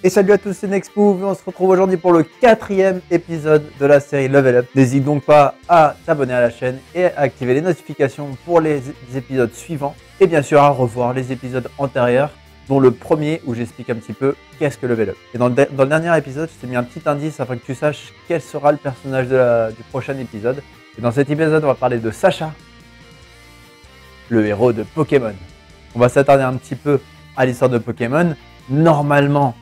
Et salut à tous, c'est Nextmove et on se retrouve aujourd'hui pour le 4e épisode de la série Level Up. N'hésite donc pas à t'abonner à la chaîne et à activer les notifications pour les épisodes suivants. Et bien sûr à revoir les épisodes antérieurs, dont le premier où j'explique un petit peu qu'est-ce que Level Up. Et dans le dernier épisode, je t'ai mis un petit indice afin que tu saches quel sera le personnage du prochain épisode. Et dans cet épisode, on va parler de Sacha, le héros de Pokémon. On va s'attarder un petit peu à l'histoire de Pokémon. Normalement,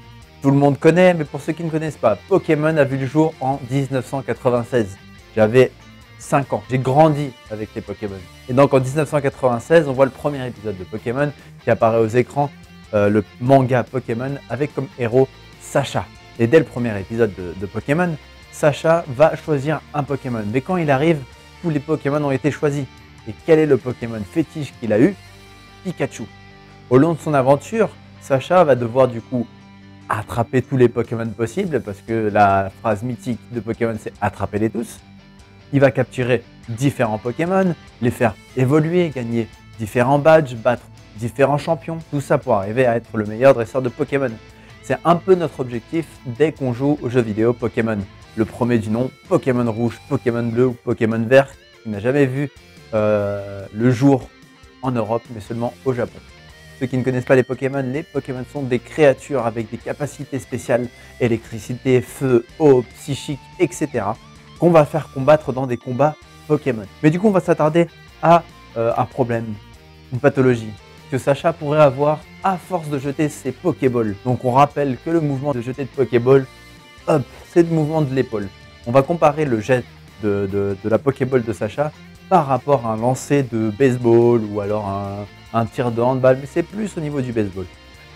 tout le monde connaît, mais pour ceux qui ne connaissent pas, Pokémon a vu le jour en 1996. J'avais 5 ans. J'ai grandi avec les Pokémon. Et donc en 1996, on voit le premier épisode de Pokémon qui apparaît aux écrans, le manga Pokémon, avec comme héros Sacha. Et dès le premier épisode de Pokémon, Sacha va choisir un Pokémon. Mais quand il arrive, tous les Pokémon ont été choisis. Et quel est le Pokémon fétiche qu'il a eu? Pikachu. Au long de son aventure, Sacha va devoir du coup attraper tous les Pokémon possibles, parce que la phrase mythique de Pokémon c'est attraper-les tous. Il va capturer différents Pokémon, les faire évoluer, gagner différents badges, battre différents champions, tout ça pour arriver à être le meilleur dresseur de Pokémon. C'est un peu notre objectif dès qu'on joue aux jeux vidéo Pokémon. Le premier du nom, Pokémon rouge, Pokémon bleu ou Pokémon vert, qui n'a jamais vu le jour en Europe, mais seulement au Japon. Ceux qui ne connaissent pas les Pokémon sont des créatures avec des capacités spéciales, électricité, feu, eau, psychique, etc. qu'on va faire combattre dans des combats Pokémon. Mais du coup, on va s'attarder à un problème, une pathologie que Sacha pourrait avoir à force de jeter ses Pokéballs. Donc on rappelle que le mouvement de jeter de Pokéball, hop, c'est le mouvement de l'épaule. On va comparer le jet de la Pokéball de Sacha par rapport à un lancer de baseball ou alors un tir de handball, mais c'est plus au niveau du baseball.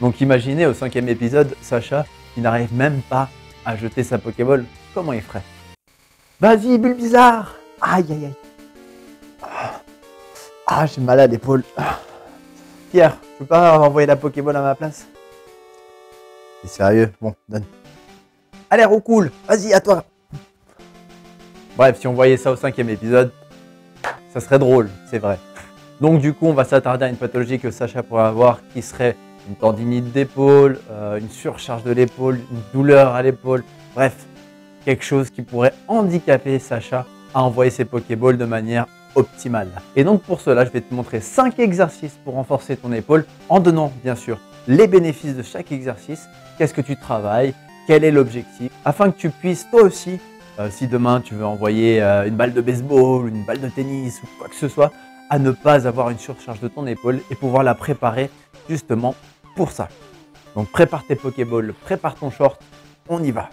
Donc imaginez au 5e épisode, Sacha qui n'arrive même pas à jeter sa Pokéball, comment il ferait? Vas-y Bulbizarre! Aïe aïe aïe! Ah, j'ai mal à l'épaule. Pierre, tu peux pas envoyer la Pokéball à ma place? C'est sérieux? Bon, donne. Allez, Roucoule, vas-y, à toi! Bref, si on voyait ça au 5e épisode, ça serait drôle, c'est vrai. Donc du coup, on va s'attarder à une pathologie que Sacha pourrait avoir, qui serait une tendinite d'épaule, une surcharge de l'épaule, une douleur à l'épaule, bref, quelque chose qui pourrait handicaper Sacha à envoyer ses Pokéballs de manière optimale. Et donc pour cela, je vais te montrer 5 exercices pour renforcer ton épaule, en donnant bien sûr les bénéfices de chaque exercice, qu'est-ce que tu travailles, quel est l'objectif, afin que tu puisses toi aussi, si demain tu veux envoyer une balle de baseball, une balle de tennis ou quoi que ce soit, à ne pas avoir une surcharge de ton épaule et pouvoir la préparer justement pour ça. Donc prépare tes Pokéballs, prépare ton short, on y va.